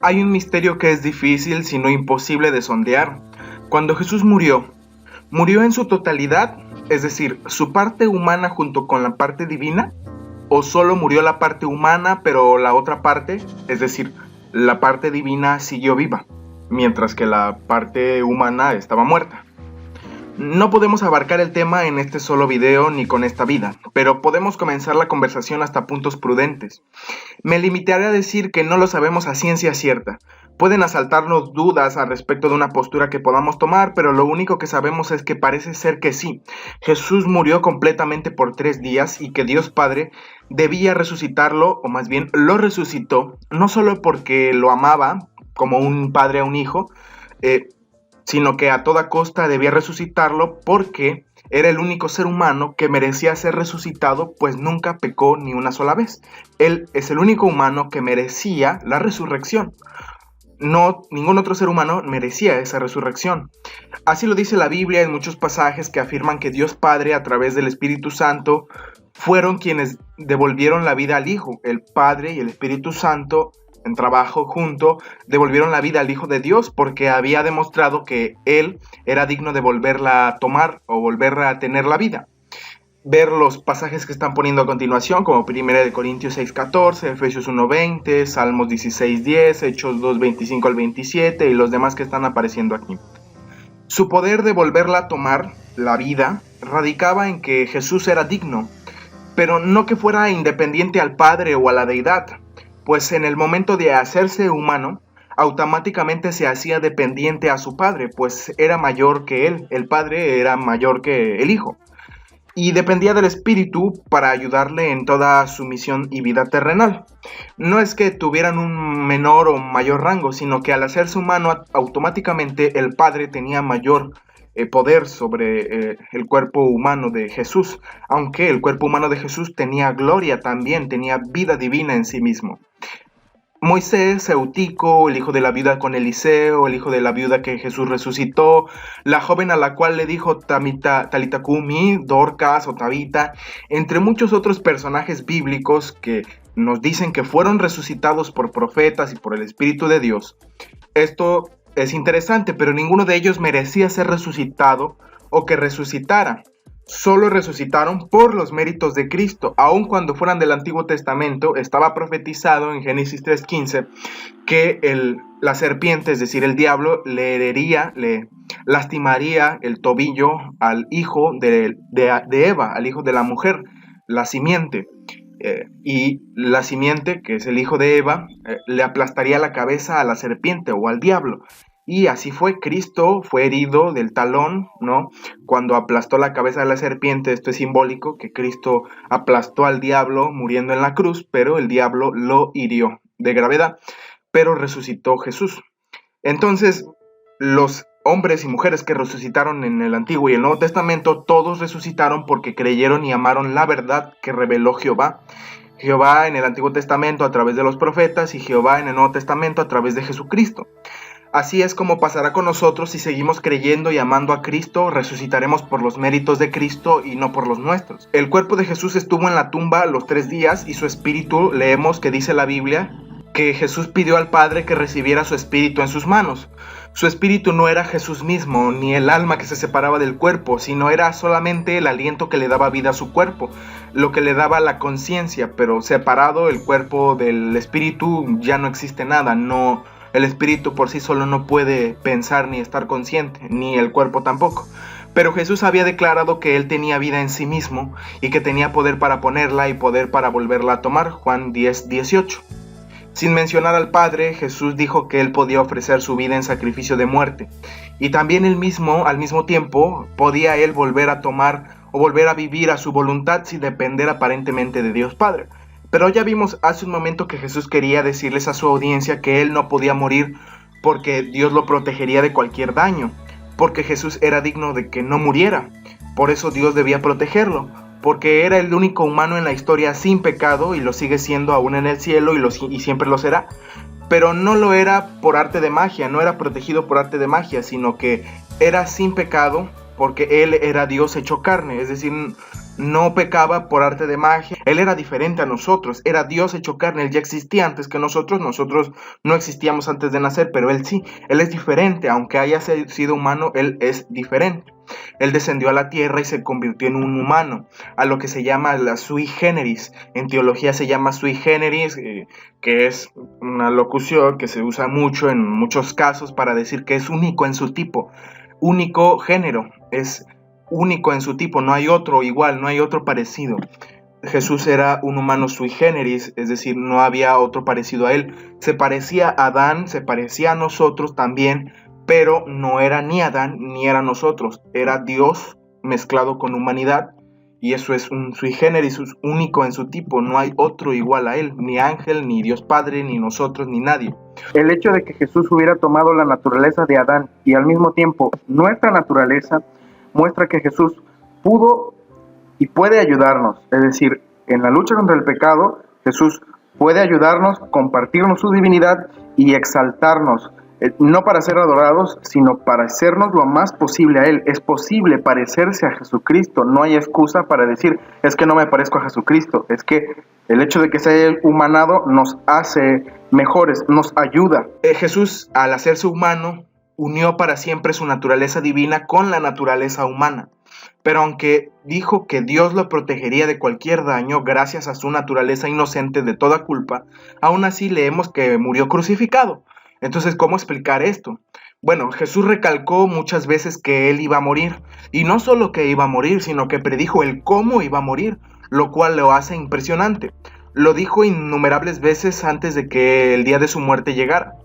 Hay un misterio que es difícil, si no imposible de sondear. Cuando Jesús murió, ¿murió en su totalidad, es decir, su parte humana junto con la parte divina? ¿O solo murió la parte humana, pero la otra parte, es decir, la parte divina siguió viva, mientras que la parte humana estaba muerta? No podemos abarcar el tema en este solo video ni con esta vida, pero podemos comenzar la conversación hasta puntos prudentes. Me limitaré a decir que no lo sabemos a ciencia cierta. Pueden asaltarnos dudas al respecto de una postura que podamos tomar, pero lo único que sabemos es que parece ser que sí. Jesús murió completamente por 3 días y que Dios Padre debía resucitarlo, o más bien lo resucitó, no solo porque lo amaba, como un padre a un hijo, sino que a toda costa debía resucitarlo porque era el único ser humano que merecía ser resucitado, pues nunca pecó ni una sola vez. Él es el único humano que merecía la resurrección. No, ningún otro ser humano merecía esa resurrección. Así lo dice la Biblia en muchos pasajes que afirman que Dios Padre, a través del Espíritu Santo, fueron quienes devolvieron la vida al Hijo. El Padre y el Espíritu Santo, en trabajo junto, devolvieron la vida al Hijo de Dios porque había demostrado que Él era digno de volverla a tomar o volver a tener la vida. Ver los pasajes que están poniendo a continuación, como 1 Corintios 6:14, Efesios 1:20, Salmos 16:10, Hechos 2:25 al 27 y los demás que están apareciendo aquí. Su poder de volverla a tomar, la vida, radicaba en que Jesús era digno, pero no que fuera independiente al Padre o a la deidad, pues en el momento de hacerse humano, automáticamente se hacía dependiente a su Padre, pues era mayor que él, el Padre era mayor que el Hijo, y dependía del Espíritu para ayudarle en toda su misión y vida terrenal. No es que tuvieran un menor o mayor rango, sino que al hacerse humano automáticamente el Padre tenía mayor poder sobre el cuerpo humano de Jesús, aunque el cuerpo humano de Jesús tenía gloria también, tenía vida divina en sí mismo. Moisés, Eutico, el hijo de la viuda con Eliseo, el hijo de la viuda que Jesús resucitó, la joven a la cual le dijo Talita Cumi, Dorcas o Tabita, entre muchos otros personajes bíblicos que nos dicen que fueron resucitados por profetas y por el Espíritu de Dios. Esto es interesante, pero ninguno de ellos merecía ser resucitado o que resucitara. Solo resucitaron por los méritos de Cristo. Aun cuando fueran del Antiguo Testamento, estaba profetizado en Génesis 3:15 que la serpiente, es decir, el diablo, le lastimaría el tobillo al hijo de Eva, al hijo de la mujer, la simiente. Y la simiente, que es el hijo de Eva, le aplastaría la cabeza a la serpiente o al diablo. Y así fue. Cristo fue herido del talón, ¿no? Cuando aplastó la cabeza de la serpiente. Esto es simbólico, que Cristo aplastó al diablo muriendo en la cruz, pero el diablo lo hirió de gravedad, pero resucitó Jesús. Entonces, los hombres y mujeres que resucitaron en el Antiguo y el Nuevo Testamento, todos resucitaron porque creyeron y amaron la verdad que reveló Jehová. Jehová en el Antiguo Testamento a través de los profetas y Jehová en el Nuevo Testamento a través de Jesucristo. Así es como pasará con nosotros si seguimos creyendo y amando a Cristo, resucitaremos por los méritos de Cristo y no por los nuestros. El cuerpo de Jesús estuvo en la tumba los 3 días y su espíritu, leemos que dice la Biblia, que Jesús pidió al Padre que recibiera su espíritu en sus manos. Su espíritu no era Jesús mismo, ni el alma que se separaba del cuerpo, sino era solamente el aliento que le daba vida a su cuerpo, lo que le daba la conciencia, pero separado el cuerpo del espíritu ya no existe nada, no. El espíritu por sí solo no puede pensar ni estar consciente, ni el cuerpo tampoco. Pero Jesús había declarado que Él tenía vida en sí mismo y que tenía poder para ponerla y poder para volverla a tomar, Juan 10:18. Sin mencionar al Padre, Jesús dijo que Él podía ofrecer su vida en sacrificio de muerte. Y también Él mismo, al mismo tiempo, podía Él volver a tomar o volver a vivir a su voluntad sin depender aparentemente de Dios Padre. Pero ya vimos hace un momento que Jesús quería decirles a su audiencia que Él no podía morir porque Dios lo protegería de cualquier daño, porque Jesús era digno de que no muriera. Por eso Dios debía protegerlo, porque era el único humano en la historia sin pecado y lo sigue siendo aún en el cielo y siempre lo será. Pero no lo era por arte de magia, no era protegido por arte de magia, sino que era sin pecado porque Él era Dios hecho carne, es decir, no pecaba por arte de magia, Él era diferente a nosotros, era Dios hecho carne, Él ya existía antes que nosotros no existíamos antes de nacer, pero Él sí, Él es diferente, aunque haya sido humano, Él es diferente. Él descendió a la tierra y se convirtió en un humano, a lo que se llama la sui generis. En teología se llama sui generis, que es una locución que se usa mucho en muchos casos para decir que es único en su tipo, único género, es único en su tipo, no hay otro igual, no hay otro parecido. Jesús era un humano sui generis, es decir, no había otro parecido a él. Se parecía a Adán, se parecía a nosotros también, pero no era ni Adán ni era nosotros, era Dios mezclado con humanidad, y eso es un sui generis, es único en su tipo, no hay otro igual a él, ni ángel, ni Dios Padre, ni nosotros, ni nadie. El hecho de que Jesús hubiera tomado la naturaleza de Adán y al mismo tiempo nuestra naturaleza muestra que Jesús pudo y puede ayudarnos, es decir, en la lucha contra el pecado, Jesús puede ayudarnos, compartirnos su divinidad y exaltarnos, no para ser adorados, sino para hacernos lo más posible a Él. Es posible parecerse a Jesucristo, no hay excusa para decir, es que no me parezco a Jesucristo, es que el hecho de que sea humanado nos hace mejores, nos ayuda. Jesús, al hacerse humano, unió para siempre su naturaleza divina con la naturaleza humana. Pero aunque dijo que Dios lo protegería de cualquier daño gracias a su naturaleza inocente de toda culpa, aún así leemos que murió crucificado. Entonces, ¿cómo explicar esto? Bueno, Jesús recalcó muchas veces que Él iba a morir, y no solo que iba a morir, sino que predijo el cómo iba a morir, lo cual lo hace impresionante. Lo dijo innumerables veces antes de que el día de su muerte llegara.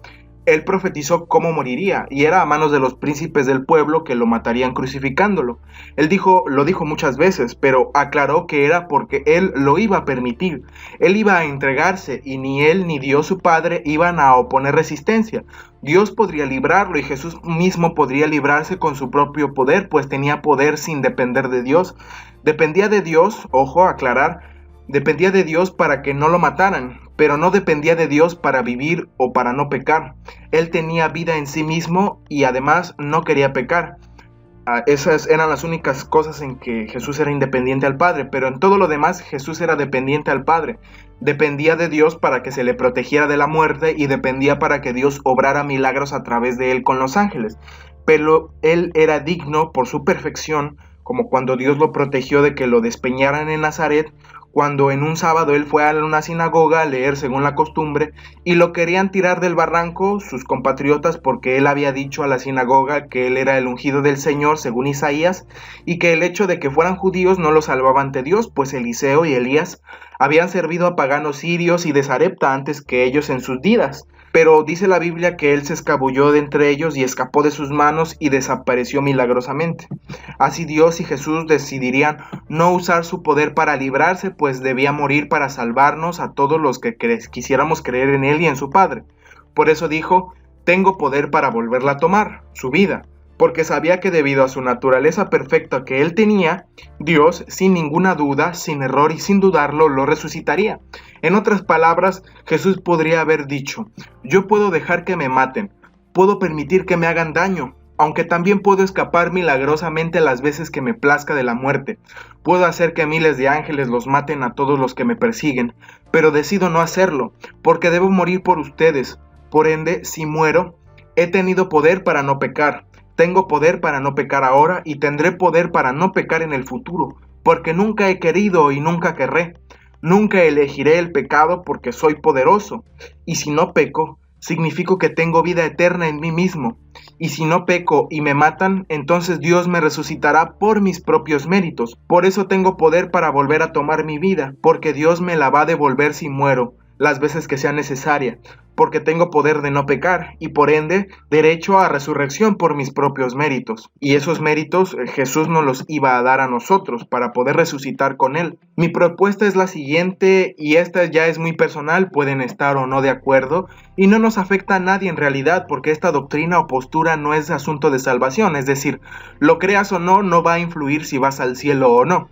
Él profetizó cómo moriría, y era a manos de los príncipes del pueblo que lo matarían crucificándolo. Lo dijo muchas veces, pero aclaró que era porque Él lo iba a permitir. Él iba a entregarse, y ni Él ni Dios su Padre iban a oponer resistencia. Dios podría librarlo, y Jesús mismo podría librarse con su propio poder, pues tenía poder sin depender de Dios. Dependía de Dios, ojo, aclarar, dependía de Dios para que no lo mataran, pero no dependía de Dios para vivir o para no pecar. Él tenía vida en sí mismo y además no quería pecar. Esas eran las únicas cosas en que Jesús era independiente al Padre, pero en todo lo demás Jesús era dependiente al Padre. Dependía de Dios para que se le protegiera de la muerte y dependía para que Dios obrara milagros a través de él con los ángeles. Pero él era digno por su perfección, como cuando Dios lo protegió de que lo despeñaran en Nazaret, cuando en un sábado él fue a una sinagoga a leer según la costumbre y lo querían tirar del barranco sus compatriotas porque él había dicho a la sinagoga que él era el ungido del Señor según Isaías y que el hecho de que fueran judíos no lo salvaba ante Dios, pues Eliseo y Elías habían servido a paganos sirios y de Sarepta antes que ellos en sus vidas. Pero dice la Biblia que él se escabulló de entre ellos y escapó de sus manos y desapareció milagrosamente. Así Dios y Jesús decidirían no usar su poder para librarse, pues debía morir para salvarnos a todos los que quisiéramos creer en él y en su Padre. Por eso dijo, tengo poder para volverla a tomar, su vida, porque sabía que debido a su naturaleza perfecta que él tenía, Dios, sin ninguna duda, sin error y sin dudarlo, lo resucitaría. En otras palabras, Jesús podría haber dicho, yo puedo dejar que me maten, puedo permitir que me hagan daño, aunque también puedo escapar milagrosamente las veces que me plazca de la muerte. Puedo hacer que miles de ángeles los maten a todos los que me persiguen, pero decido no hacerlo, porque debo morir por ustedes. Por ende, si muero, he tenido poder para no pecar. Tengo poder para no pecar ahora y tendré poder para no pecar en el futuro, porque nunca he querido y nunca querré. Nunca elegiré el pecado porque soy poderoso, y si no peco, significa que tengo vida eterna en mí mismo. Y si no peco y me matan, entonces Dios me resucitará por mis propios méritos. Por eso tengo poder para volver a tomar mi vida, porque Dios me la va a devolver si muero, las veces que sea necesaria, porque tengo poder de no pecar y por ende derecho a resurrección por mis propios méritos. Y esos méritos Jesús nos los iba a dar a nosotros para poder resucitar con Él. Mi propuesta es la siguiente y esta ya es muy personal, pueden estar o no de acuerdo y no nos afecta a nadie en realidad porque esta doctrina o postura no es asunto de salvación, es decir, lo creas o no, no va a influir si vas al cielo o no.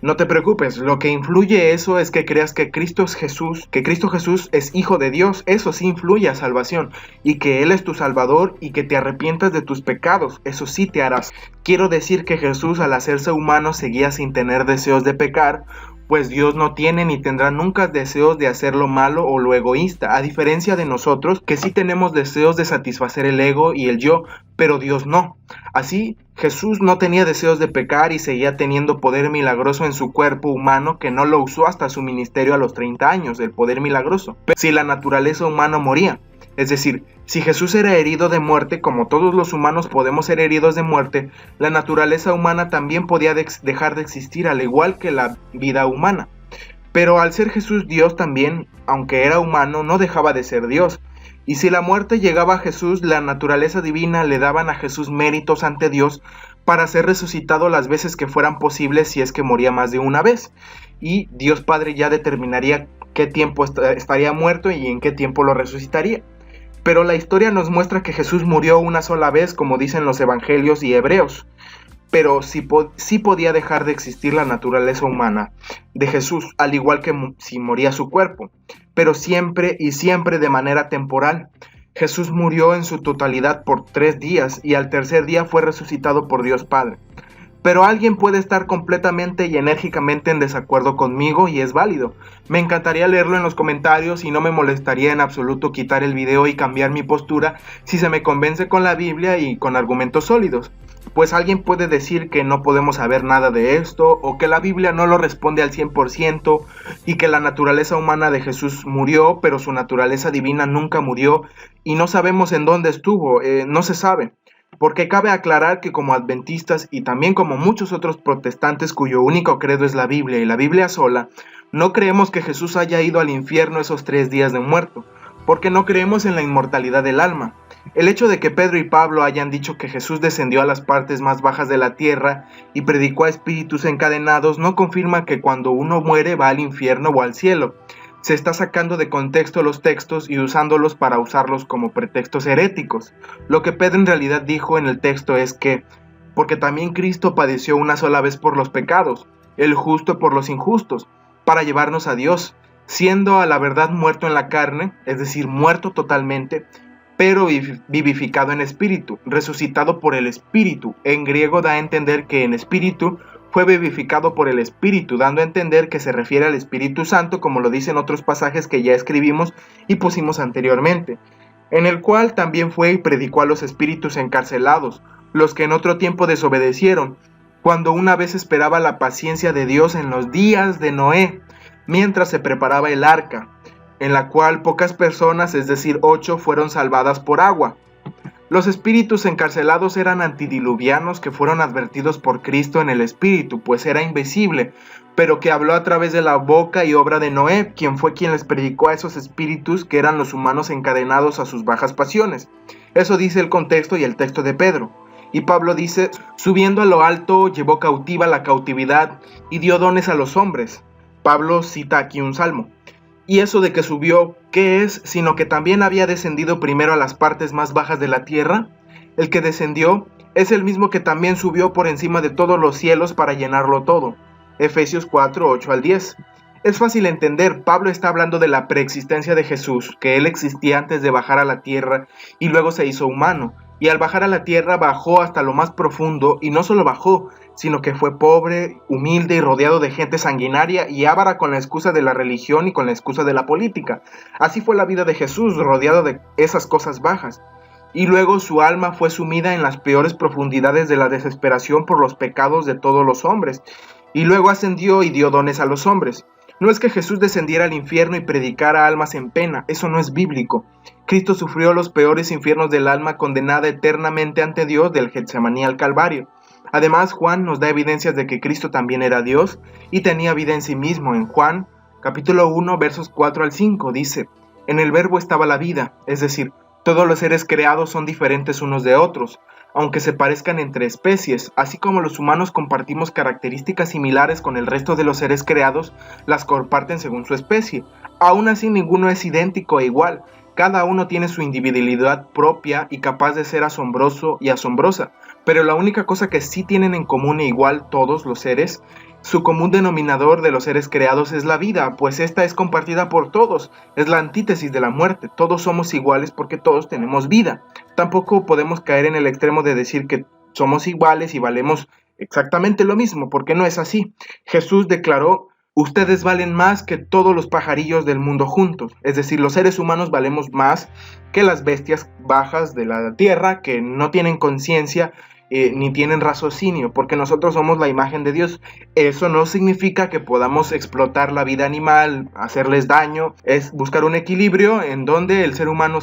No te preocupes, lo que influye eso es que creas que Cristo Jesús es hijo de Dios, eso sí influye a salvación, y que Él es tu Salvador y que te arrepientas de tus pecados, eso sí te harás. Quiero decir que Jesús al hacerse humano seguía sin tener deseos de pecar, pues Dios no tiene ni tendrá nunca deseos de hacer lo malo o lo egoísta, a diferencia de nosotros que sí tenemos deseos de satisfacer el ego y el yo, pero Dios no. Así, Jesús no tenía deseos de pecar y seguía teniendo poder milagroso en su cuerpo humano que no lo usó hasta su ministerio a los 30 años, el poder milagroso. Pero si la naturaleza humana moría, es decir, si Jesús era herido de muerte, como todos los humanos podemos ser heridos de muerte, la naturaleza humana también podía dejar de existir, al igual que la vida humana. Pero al ser Jesús Dios también, aunque era humano, no dejaba de ser Dios. Y si la muerte llegaba a Jesús, la naturaleza divina le daban a Jesús méritos ante Dios para ser resucitado las veces que fueran posibles si es que moría más de una vez. Y Dios Padre ya determinaría qué tiempo estaría muerto y en qué tiempo lo resucitaría. Pero la historia nos muestra que Jesús murió una sola vez, como dicen los evangelios y hebreos. Pero sí podía dejar de existir la naturaleza humana de Jesús, al igual que si moría su cuerpo, pero siempre y siempre de manera temporal. Jesús murió en su totalidad por 3 días y al tercer día fue resucitado por Dios Padre. Pero alguien puede estar completamente y enérgicamente en desacuerdo conmigo y es válido. Me encantaría leerlo en los comentarios y no me molestaría en absoluto quitar el video y cambiar mi postura si se me convence con la Biblia y con argumentos sólidos. Pues alguien puede decir que no podemos saber nada de esto o que la Biblia no lo responde al 100% y que la naturaleza humana de Jesús murió, pero su naturaleza divina nunca murió y no sabemos en dónde estuvo, no se sabe. Porque cabe aclarar que como adventistas y también como muchos otros protestantes cuyo único credo es la Biblia y la Biblia sola, no creemos que Jesús haya ido al infierno esos 3 días de muerto, porque no creemos en la inmortalidad del alma. El hecho de que Pedro y Pablo hayan dicho que Jesús descendió a las partes más bajas de la tierra y predicó a espíritus encadenados no confirma que cuando uno muere va al infierno o al cielo. Se está sacando de contexto los textos y usándolos para usarlos como pretextos heréticos. Lo que Pedro en realidad dijo en el texto es que, porque también Cristo padeció una sola vez por los pecados, el justo por los injustos, para llevarnos a Dios, siendo a la verdad muerto en la carne, es decir, muerto totalmente, pero vivificado en espíritu, resucitado por el espíritu. En griego da a entender que en espíritu fue vivificado por el Espíritu, dando a entender que se refiere al Espíritu Santo, como lo dicen otros pasajes que ya escribimos y pusimos anteriormente, en el cual también fue y predicó a los espíritus encarcelados, los que en otro tiempo desobedecieron, cuando una vez esperaba la paciencia de Dios en los días de Noé, mientras se preparaba el arca, en la cual pocas personas, es decir, 8, fueron salvadas por agua. Los espíritus encarcelados eran antidiluvianos que fueron advertidos por Cristo en el Espíritu, pues era invisible, pero que habló a través de la boca y obra de Noé, quien fue quien les predicó a esos espíritus que eran los humanos encadenados a sus bajas pasiones. Eso dice el contexto y el texto de Pedro. Y Pablo dice, subiendo a lo alto, llevó cautiva la cautividad y dio dones a los hombres. Pablo cita aquí un salmo. Y eso de que subió, ¿qué es? Sino que también había descendido primero a las partes más bajas de la tierra. El que descendió es el mismo que también subió por encima de todos los cielos para llenarlo todo. Efesios 4, 8 al 10. Es fácil entender, Pablo está hablando de la preexistencia de Jesús, que él existía antes de bajar a la tierra y luego se hizo humano. Y al bajar a la tierra bajó hasta lo más profundo y no solo bajó, sino que fue pobre, humilde y rodeado de gente sanguinaria y avara con la excusa de la religión y con la excusa de la política. Así fue la vida de Jesús, rodeado de esas cosas bajas. Y luego su alma fue sumida en las peores profundidades de la desesperación por los pecados de todos los hombres. Y luego ascendió y dio dones a los hombres. No es que Jesús descendiera al infierno y predicara a almas en pena, eso no es bíblico. Cristo sufrió los peores infiernos del alma condenada eternamente ante Dios del Getsemaní al Calvario. Además, Juan nos da evidencias de que Cristo también era Dios y tenía vida en sí mismo. En Juan, capítulo 1, versos 4 al 5, dice, en el verbo estaba la vida, es decir, todos los seres creados son diferentes unos de otros, aunque se parezcan entre especies, así como los humanos compartimos características similares con el resto de los seres creados, las comparten según su especie. Aún así, ninguno es idéntico e igual. Cada uno tiene su individualidad propia y capaz de ser asombroso y asombrosa, pero la única cosa que sí tienen en común e igual todos los seres Su común denominador de los seres creados es la vida, pues esta es compartida por todos. Es la antítesis de la muerte. Todos somos iguales porque todos tenemos vida. Tampoco podemos caer en el extremo de decir que somos iguales y valemos exactamente lo mismo, porque no es así. Jesús declaró: ustedes valen más que todos los pajarillos del mundo juntos. Es decir, los seres humanos valemos más que las bestias bajas de la tierra que no tienen conciencia ni tienen raciocinio, porque nosotros somos la imagen de Dios. Eso no significa que podamos explotar la vida animal, hacerles daño. Es buscar un equilibrio en donde el ser humano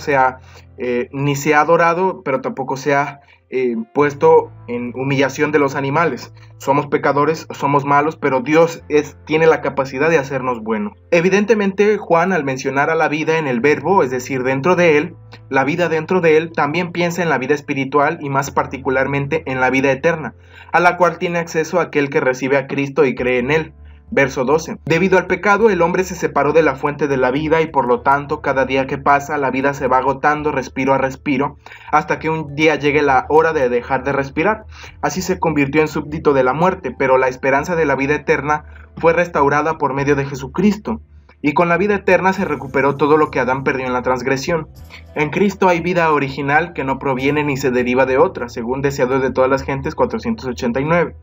ni sea adorado, pero tampoco sea puesto en humillación de los animales. Somos pecadores, somos malos, pero Dios tiene la capacidad de hacernos buenos. Evidentemente, Juan, al mencionar a la vida en el verbo, es decir, dentro de él, la vida dentro de él, también piensa en la vida espiritual y más particularmente en la vida eterna, a la cual tiene acceso aquel que recibe a Cristo y cree en él. Verso 12. Debido al pecado, el hombre se separó de la fuente de la vida y por lo tanto, cada día que pasa, la vida se va agotando respiro a respiro, hasta que un día llegue la hora de dejar de respirar. Así se convirtió en súbdito de la muerte, pero la esperanza de la vida eterna fue restaurada por medio de Jesucristo. Y con la vida eterna se recuperó todo lo que Adán perdió en la transgresión. En Cristo hay vida original que no proviene ni se deriva de otra, según Deseado de todas las gentes 489.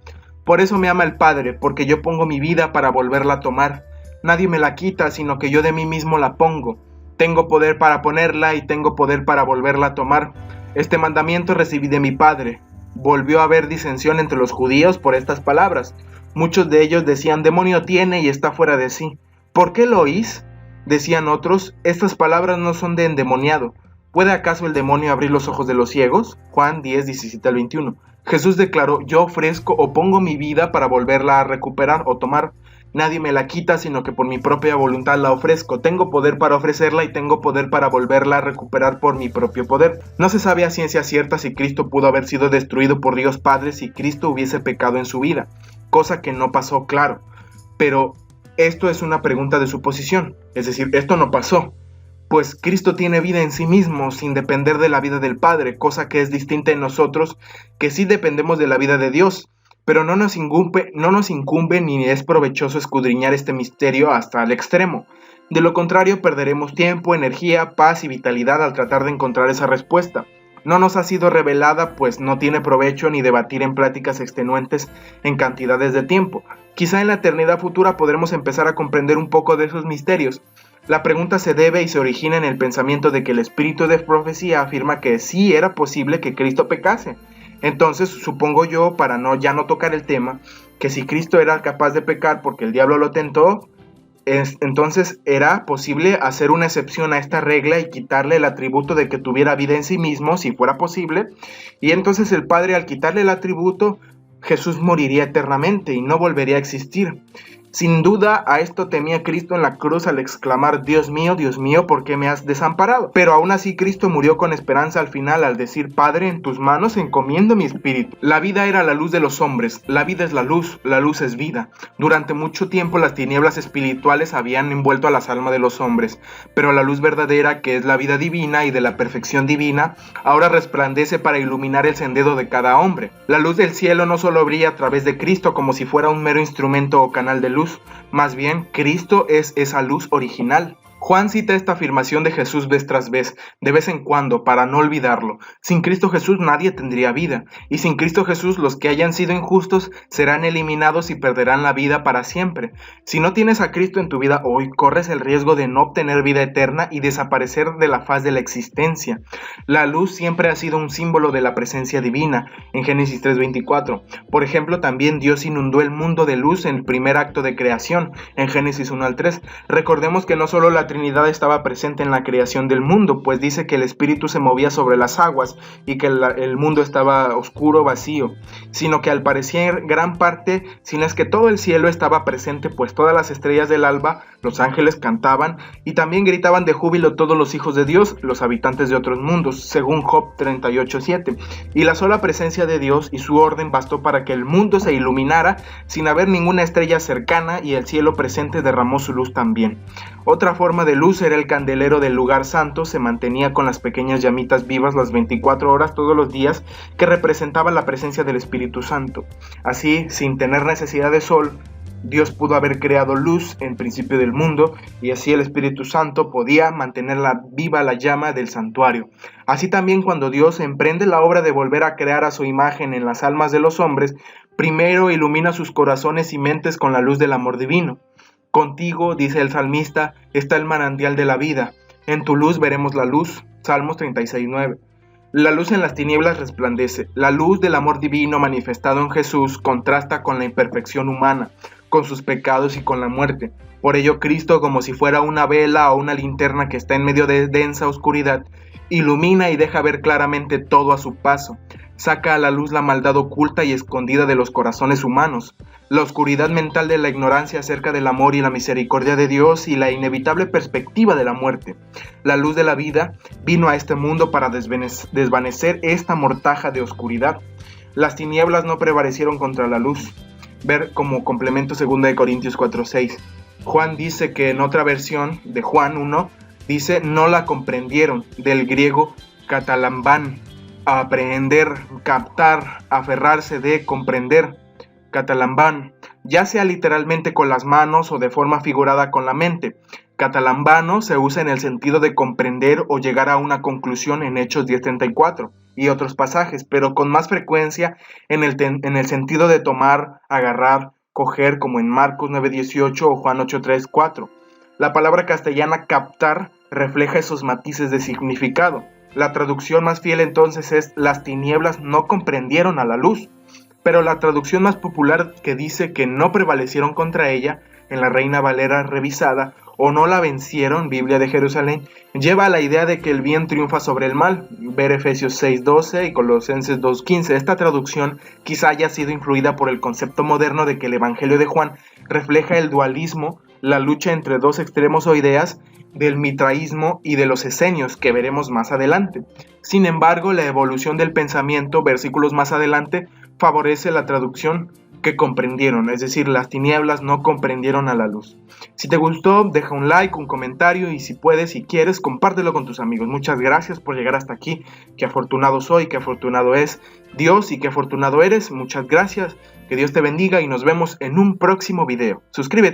Por eso me ama el Padre, porque yo pongo mi vida para volverla a tomar. Nadie me la quita, sino que yo de mí mismo la pongo. Tengo poder para ponerla y tengo poder para volverla a tomar. Este mandamiento recibí de mi Padre. Volvió a haber disensión entre los judíos por estas palabras. Muchos de ellos decían: demonio tiene y está fuera de sí. ¿Por qué lo oís? Decían otros: estas palabras no son de endemoniado. ¿Puede acaso el demonio abrir los ojos de los ciegos? Juan 10, 17 al 21. Jesús declaró: yo ofrezco o pongo mi vida para volverla a recuperar o tomar. Nadie me la quita, sino que por mi propia voluntad la ofrezco. Tengo poder para ofrecerla y tengo poder para volverla a recuperar por mi propio poder. No se sabe a ciencia cierta si Cristo pudo haber sido destruido por Dios Padre si Cristo hubiese pecado en su vida, cosa que no pasó, claro. Pero esto es una pregunta de suposición, es decir, esto no pasó. Pues Cristo tiene vida en sí mismo, sin depender de la vida del Padre, cosa que es distinta en nosotros, que sí dependemos de la vida de Dios, pero no nos incumbe ni es provechoso escudriñar este misterio hasta el extremo. De lo contrario, perderemos tiempo, energía, paz y vitalidad al tratar de encontrar esa respuesta. No nos ha sido revelada, pues no tiene provecho ni debatir en pláticas extenuantes en cantidades de tiempo. Quizá en la eternidad futura podremos empezar a comprender un poco de esos misterios. La pregunta se debe y se origina en el pensamiento de que el espíritu de profecía afirma que sí era posible que Cristo pecase. Entonces, supongo yo, para ya no tocar el tema, que si Cristo era capaz de pecar porque el diablo lo tentó, entonces era posible hacer una excepción a esta regla y quitarle el atributo de que tuviera vida en sí mismo, si fuera posible, y entonces el Padre, al quitarle el atributo, Jesús moriría eternamente y no volvería a existir. Sin duda, a esto temía Cristo en la cruz al exclamar: Dios mío, ¿por qué me has desamparado? Pero aún así Cristo murió con esperanza al final al decir: Padre, en tus manos encomiendo mi espíritu. La vida era la luz de los hombres, la vida es la luz es vida. Durante mucho tiempo las tinieblas espirituales habían envuelto a las almas de los hombres, pero la luz verdadera, que es la vida divina y de la perfección divina, ahora resplandece para iluminar el sendero de cada hombre. La luz del cielo no solo brilla a través de Cristo como si fuera un mero instrumento o canal de luz, más bien, Cristo es esa luz original. Juan cita esta afirmación de Jesús vez tras vez, de vez en cuando, para no olvidarlo. Sin Cristo Jesús nadie tendría vida, y sin Cristo Jesús los que hayan sido injustos serán eliminados y perderán la vida para siempre. Si no tienes a Cristo en tu vida hoy, corres el riesgo de no obtener vida eterna y desaparecer de la faz de la existencia. La luz siempre ha sido un símbolo de la presencia divina, en Génesis 3:24. Por ejemplo, también Dios inundó el mundo de luz en el primer acto de creación, en Génesis 1 al 3. Recordemos que no solo la Trinidad estaba presente en la creación del mundo, pues dice que el Espíritu se movía sobre las aguas y que el mundo estaba oscuro, vacío, sino que al parecer gran parte, si no es que todo el cielo estaba presente, pues todas las estrellas del alba, los ángeles cantaban y también gritaban de júbilo todos los hijos de Dios, los habitantes de otros mundos, según Job 38:7. Y la sola presencia de Dios y su orden bastó para que el mundo se iluminara sin haber ninguna estrella cercana, y el cielo presente derramó su luz también. Otra forma de luz era el candelero del lugar santo, se mantenía con las pequeñas llamitas vivas las 24 horas todos los días, que representaban la presencia del Espíritu Santo. Así, sin tener necesidad de sol, Dios pudo haber creado luz en principio del mundo y así el Espíritu Santo podía mantener viva la llama del santuario. Así también cuando Dios emprende la obra de volver a crear a su imagen en las almas de los hombres, primero ilumina sus corazones y mentes con la luz del amor divino. Contigo, dice el salmista, está el manantial de la vida. En tu luz veremos la luz. Salmos 36:9. La luz en las tinieblas resplandece. La luz del amor divino manifestado en Jesús contrasta con la imperfección humana, con sus pecados y con la muerte. Por ello Cristo, como si fuera una vela o una linterna que está en medio de densa oscuridad, ilumina y deja ver claramente todo a su paso. Saca a la luz la maldad oculta y escondida de los corazones humanos, la oscuridad mental de la ignorancia acerca del amor y la misericordia de Dios y la inevitable perspectiva de la muerte. La luz de la vida vino a este mundo para desvanecer esta mortaja de oscuridad. Las tinieblas no prevalecieron contra la luz. Ver como complemento 2 Corintios 4:6. Juan dice que en otra versión de Juan 1, dice no la comprendieron, del griego catalambán. Aprehender, captar, aferrarse de, comprender, catalambán, ya sea literalmente con las manos o de forma figurada con la mente. Catalambano se usa en el sentido de comprender o llegar a una conclusión en Hechos 10:34 y otros pasajes, pero con más frecuencia en el sentido de tomar, agarrar, coger, como en Marcos 9:18 o Juan 8:3-4. La palabra castellana captar refleja esos matices de significado. La traducción más fiel entonces es las tinieblas no comprendieron a la luz, pero la traducción más popular que dice que no prevalecieron contra ella, en la Reina Valera revisada, o no la vencieron, Biblia de Jerusalén, lleva a la idea de que el bien triunfa sobre el mal, ver Efesios 6:12 y Colosenses 2:15. Esta traducción quizá haya sido influida por el concepto moderno de que el Evangelio de Juan refleja el dualismo, la lucha entre dos extremos o ideas, del mitraísmo y de los esenios, que veremos más adelante. Sin embargo, la evolución del pensamiento, versículos más adelante, favorece la traducción que comprendieron, es decir, las tinieblas no comprendieron a la luz. Si te gustó, deja un like, un comentario y si puedes, si quieres, compártelo con tus amigos. Muchas gracias por llegar hasta aquí. Qué afortunado soy, qué afortunado es Dios y qué afortunado eres. Muchas gracias, que Dios te bendiga y nos vemos en un próximo video. Suscríbete.